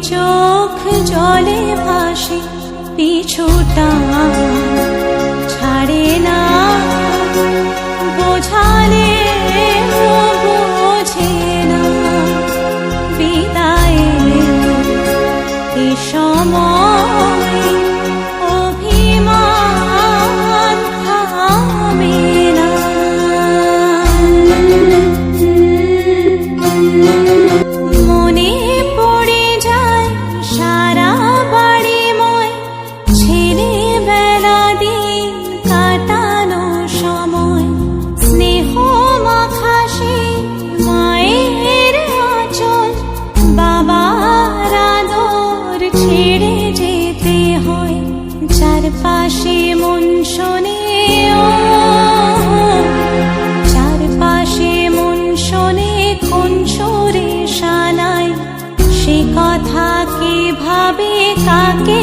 চোখ জলে ভাসে পিছুটা ছাড়ে না, বোঝালে বোঝে না। বিদায়ের এ সময় অভিমান থামে না। মনে পড়ে যায় সারা বাড়িময় ছেলেবেলা দিন কাটানো সময়। স্নেহ মাখাসে মায়ের আঁচল, বাবার আদর ছেড়ে যেতে হয়। চারপাশে মন শোনে, চারপাশে মন শোনে কোন সুরে শানায়। সে কথা কে ভাবে, কাকে